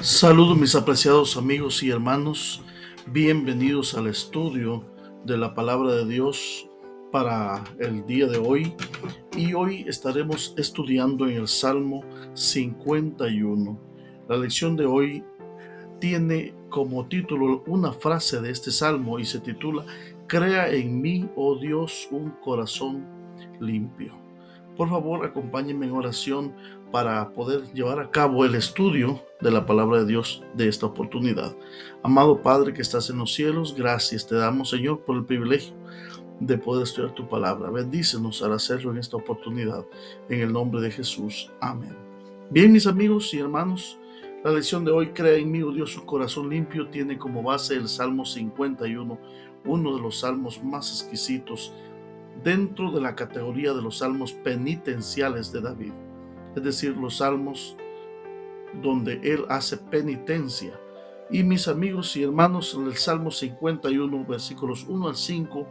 Saludos mis apreciados amigos y hermanos, bienvenidos al estudio de la palabra de Dios para el día de hoy y hoy estaremos estudiando en el Salmo 51. La lección de hoy tiene como título una frase de este salmo y se titula Crea en mí, oh Dios, un corazón limpio. Por favor, acompáñenme en oración para poder llevar a cabo el estudio de la palabra de Dios de esta oportunidad. Amado Padre que estás en los cielos, gracias te damos, Señor, por el privilegio de poder estudiar tu palabra. Bendícenos al hacerlo en esta oportunidad. En el nombre de Jesús. Amén. Bien, mis amigos y hermanos, la lección de hoy, Crea en mí, oh Dios, un corazón limpio, tiene como base el Salmo 51, uno de los salmos más exquisitos dentro de la categoría de los salmos penitenciales de David, es decir, los salmos donde él hace penitencia. Y mis amigos y hermanos, en el Salmo 51, versículos 1 al 5,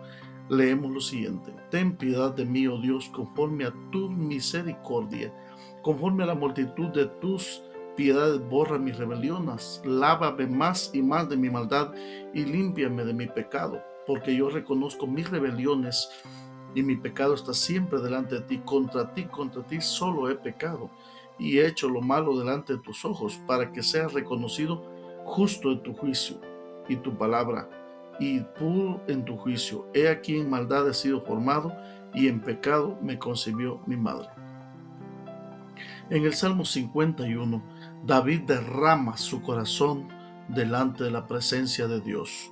leemos lo siguiente: Ten piedad de mí, oh Dios, conforme a tu misericordia, conforme a la multitud de tus piedades, borra mis rebeliones, lávame más y más de mi maldad y límpiame de mi pecado, porque yo reconozco mis rebeliones y mi pecado está siempre delante de ti. Contra ti solo he pecado y he hecho lo malo delante de tus ojos, para que seas reconocido justo en tu juicio y tu palabra, y puro en tu juicio. He aquí en maldad he sido formado, y en pecado me concibió mi madre. En el Salmo 51, David derrama su corazón delante de la presencia de Dios,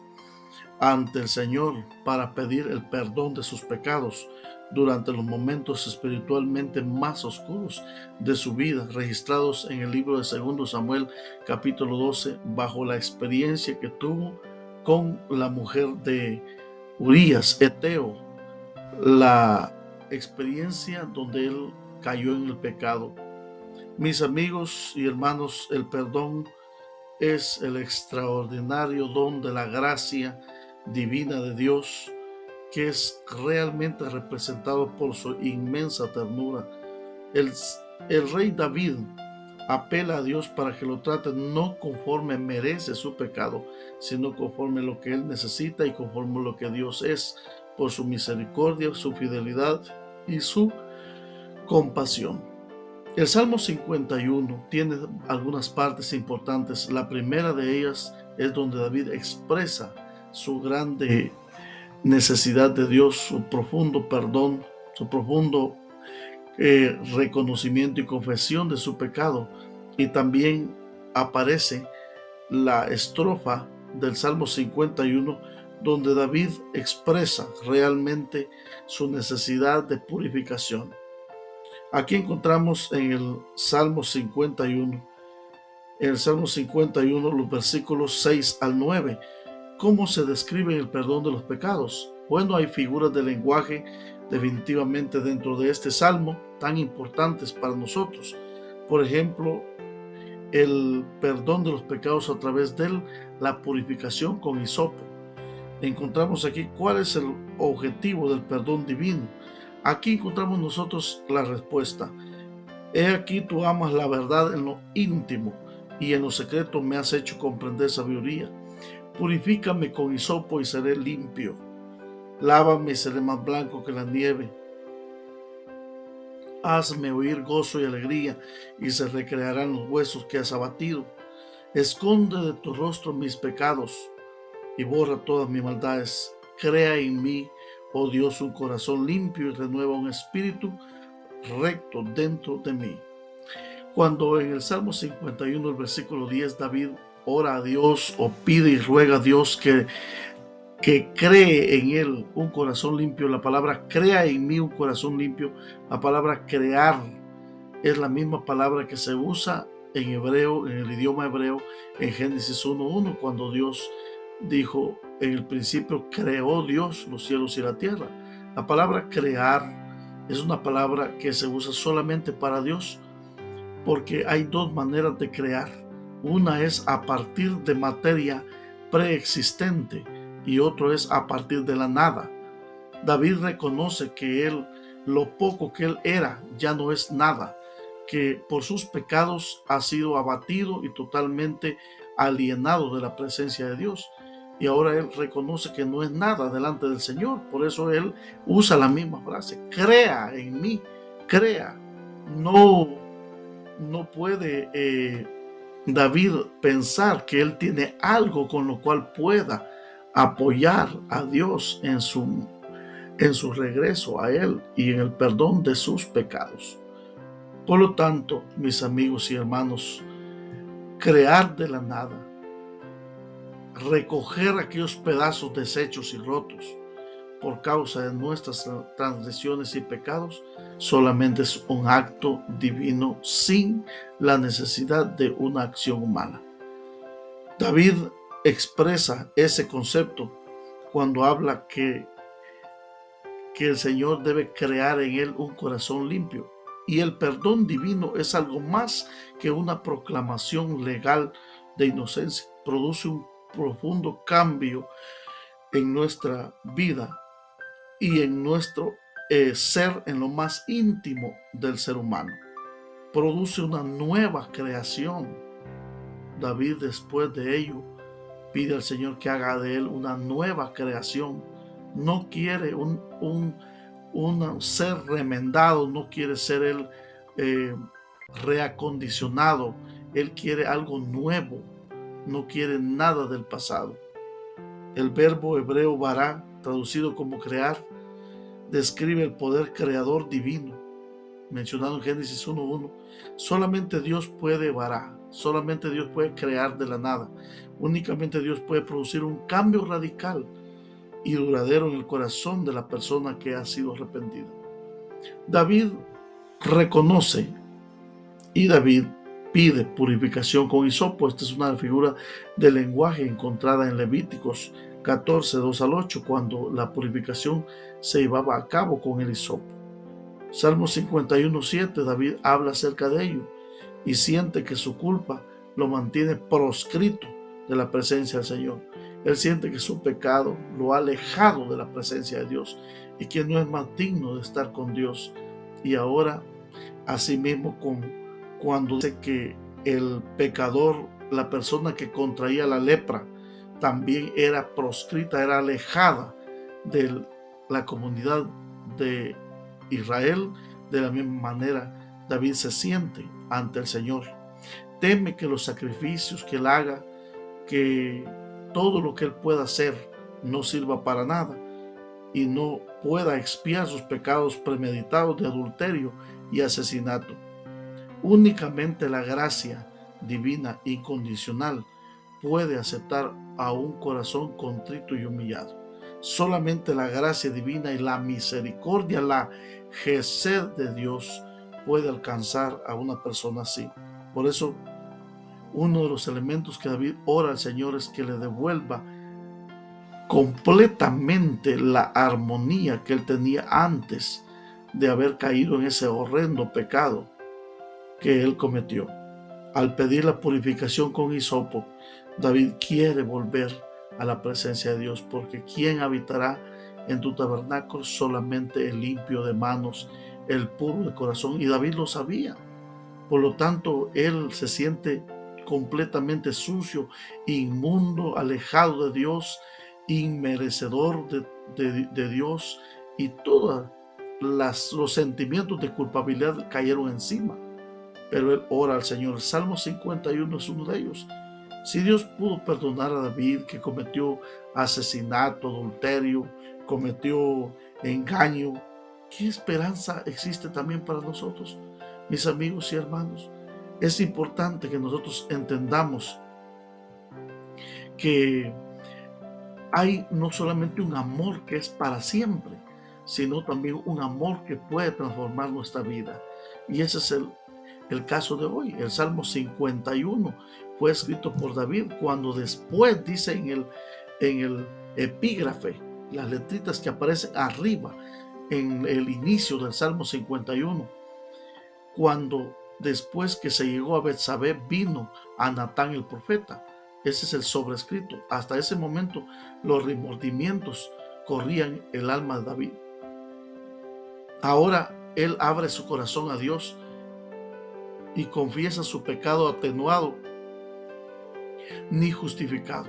ante el Señor, para pedir el perdón de sus pecados durante los momentos espiritualmente más oscuros de su vida, registrados en el libro de 2 Samuel capítulo 12, bajo la experiencia que tuvo con la mujer de Urías, Eteo, la experiencia donde él cayó en el pecado. Mis amigos y hermanos, el perdón es el extraordinario don de la gracia divina de Dios, que es realmente representado por su inmensa ternura. El, el rey David apela a Dios para que lo trate no conforme merece su pecado, sino conforme lo que él necesita y conforme lo que Dios es, por su misericordia, su fidelidad y su compasión. El Salmo 51 tiene algunas partes importantes. La primera de ellas es donde David expresa su grande necesidad de Dios, su profundo perdón, su profundo reconocimiento y confesión de su pecado. Y también aparece la estrofa del Salmo 51 donde David expresa realmente su necesidad de purificación. Aquí encontramos en el Salmo 51, los versículos 6 al 9, cómo se describe el perdón de los pecados. Bueno, hay figuras de lenguaje definitivamente dentro de este salmo tan importantes para nosotros. Por ejemplo, el perdón de los pecados a través de la purificación con hisopo. Encontramos aquí cuál es el objetivo del perdón divino. Aquí encontramos nosotros la respuesta. He aquí tú amas la verdad en lo íntimo, y en lo secreto me has hecho comprender sabiduría. Purifícame con hisopo y seré limpio. Lávame y seré más blanco que la nieve. Hazme oír gozo y alegría, y se recrearán los huesos que has abatido. Esconde de tu rostro mis pecados y borra todas mis maldades. Crea en mí, oh Dios, un corazón limpio y renueva un espíritu recto dentro de mí. Cuando en el Salmo 51, el versículo 10, David ora a Dios o pide y ruega a Dios que cree en él un corazón limpio, la palabra crea en mí un corazón limpio, la palabra crear es la misma palabra que se usa en hebreo, en el idioma hebreo, en Génesis 1:1, cuando Dios dijo: en el principio creó Dios los cielos y la tierra. La palabra crear es una palabra que se usa solamente para Dios, porque hay dos maneras de crear. Una es a partir de materia preexistente y otro es a partir de la nada. David reconoce que lo poco que él era, ya no es nada, que por sus pecados ha sido abatido y totalmente alienado de la presencia de Dios. Y ahora él reconoce que no es nada delante del Señor. Por eso él usa la misma frase: crea en mí, crea. No, no puede David pensar que él tiene algo con lo cual pueda apoyar a Dios en su regreso a él y en el perdón de sus pecados. Por lo tanto, mis amigos y hermanos, crear de la nada, recoger aquellos pedazos deshechos y rotos por causa de nuestras transgresiones y pecados, solamente es un acto divino sin la necesidad de una acción humana. David expresa ese concepto cuando habla que el Señor debe crear en él un corazón limpio. Y el perdón divino es algo más que una proclamación legal de inocencia. Produce un profundo cambio en nuestra vida y en nuestro ser, en lo más íntimo del ser humano. Produce una nueva creación. David, después de ello, pide al Señor que haga de él una nueva creación. No quiere un ser remendado, no quiere ser él reacondicionado. Él quiere algo nuevo, no quiere nada del pasado. El verbo hebreo bará, traducido como crear, describe el poder creador divino, mencionado en Génesis 1:1. Solamente Dios puede bará, solamente Dios puede crear de la nada. Únicamente Dios puede producir un cambio radical y duradero en el corazón de la persona que ha sido arrepentida. David reconoce y David pide purificación con hisopo. Esta es una figura de lenguaje encontrada en Levíticos 14, 2 al 8, cuando la purificación se llevaba a cabo con el hisopo. Salmo 51, 7, David habla acerca de ello y siente que su culpa lo mantiene proscrito de la presencia del Señor. Él siente que su pecado lo ha alejado de la presencia de Dios y que no es más digno de estar con Dios. Y ahora, asimismo, cuando dice que el pecador, la persona que contraía la lepra, también era proscrita, era alejada de la comunidad de Israel, de la misma manera David se siente ante el Señor. Teme que los sacrificios que él haga, que todo lo que él pueda hacer no sirva para nada y no pueda expiar sus pecados premeditados de adulterio y asesinato. Únicamente la gracia divina incondicional puede aceptar a un corazón contrito y humillado. Solamente la gracia divina y la misericordia, la gesed de Dios puede alcanzar a una persona así. Por eso, uno de los elementos que David ora al Señor es que le devuelva completamente la armonía que él tenía antes de haber caído en ese horrendo pecado que él cometió. Al pedir la purificación con hisopo, David quiere volver a la presencia de Dios, porque ¿quién habitará en tu tabernáculo? Solamente el limpio de manos, el puro de corazón. Y David lo sabía. Por lo tanto, él se siente completamente sucio, inmundo, alejado de Dios, inmerecedor de Dios, y todos los sentimientos de culpabilidad cayeron encima. Pero él ora al Señor. El Salmo 51 es uno de ellos. Si Dios pudo perdonar a David, que cometió asesinato, adulterio, cometió engaño, ¿qué esperanza existe también para nosotros, mis amigos y hermanos? Es importante que nosotros entendamos que hay no solamente un amor que es para siempre, sino también un amor que puede transformar nuestra vida. Y ese es el caso de hoy. El Salmo 51 fue escrito por David cuando después dice en el epígrafe, las letritas que aparecen arriba en el inicio del Salmo 51, cuando después que se llegó a Betsabé vino a Natán el profeta. Ese es el sobrescrito. Hasta ese momento los remordimientos corrían el alma de David. Ahora él abre su corazón a Dios y confiesa su pecado atenuado ni justificado,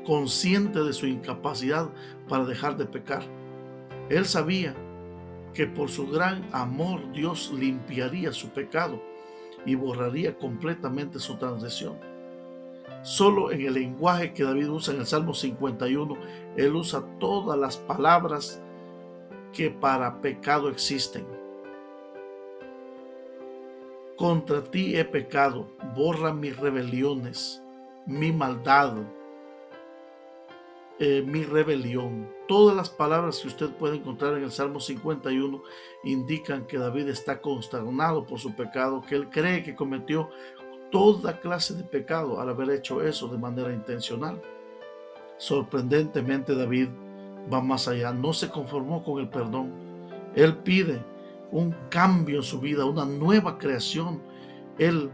consciente de su incapacidad para dejar de pecar. Él sabía que por su gran amor Dios limpiaría su pecado y borraría completamente su transgresión. Solo en el lenguaje que David usa en el Salmo 51, él usa todas las palabras que para pecado existen. Contra ti he pecado, borra mis rebeliones, mi maldad, mi rebelión. Todas las palabras que usted puede encontrar en el Salmo 51 indican que David está consternado por su pecado, que él cree que cometió toda clase de pecado al haber hecho eso de manera intencional. Sorprendentemente, David va más allá, no se conformó con el perdón. Él pide un cambio en su vida, una nueva creación. Él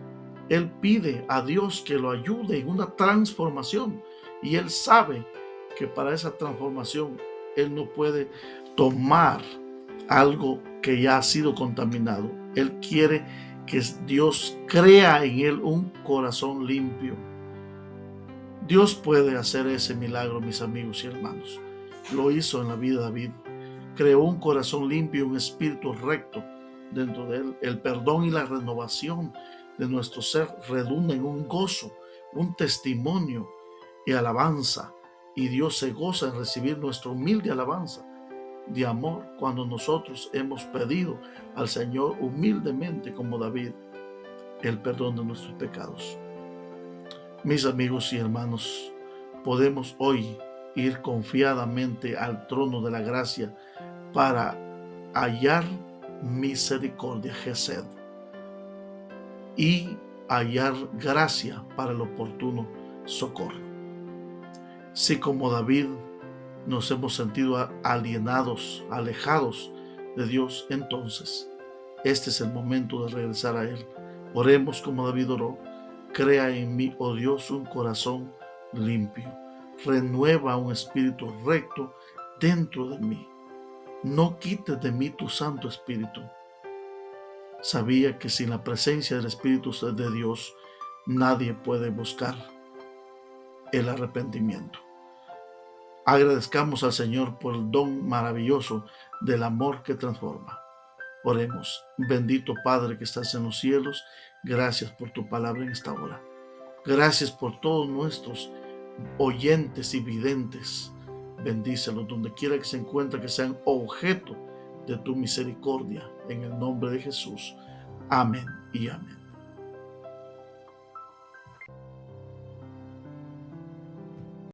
pide a Dios que lo ayude en una transformación, y él sabe que para esa transformación él no puede tomar algo que ya ha sido contaminado. Él quiere que Dios crea en él un corazón limpio. Dios puede hacer ese milagro, mis amigos y hermanos. Lo hizo en la vida de David. Creó un corazón limpio y un espíritu recto dentro de él. El perdón y la renovación de nuestro ser redunda en un gozo, un testimonio y alabanza. Y Dios se goza en recibir nuestra humilde alabanza de amor cuando nosotros hemos pedido al Señor humildemente, como David, el perdón de nuestros pecados. Mis amigos y hermanos, podemos hoy ir confiadamente al trono de la gracia para hallar misericordia, Gesed, y hallar gracia para el oportuno socorro. Si como David nos hemos sentido alienados, alejados de Dios, entonces este es el momento de regresar a Él. Oremos como David oró. Crea en mí, oh Dios, un corazón limpio. Renueva un espíritu recto dentro de mí. No quites de mí tu Santo Espíritu. Sabía que sin la presencia del Espíritu de Dios, nadie puede buscar el arrepentimiento. Agradezcamos al Señor por el don maravilloso del amor que transforma. Oremos. Bendito Padre que estás en los cielos, gracias por tu palabra en esta hora. Gracias por todos nuestros oyentes y videntes. Bendícelos donde quiera que se encuentren, que sean objeto de tu misericordia. En el nombre de Jesús. Amén y amén.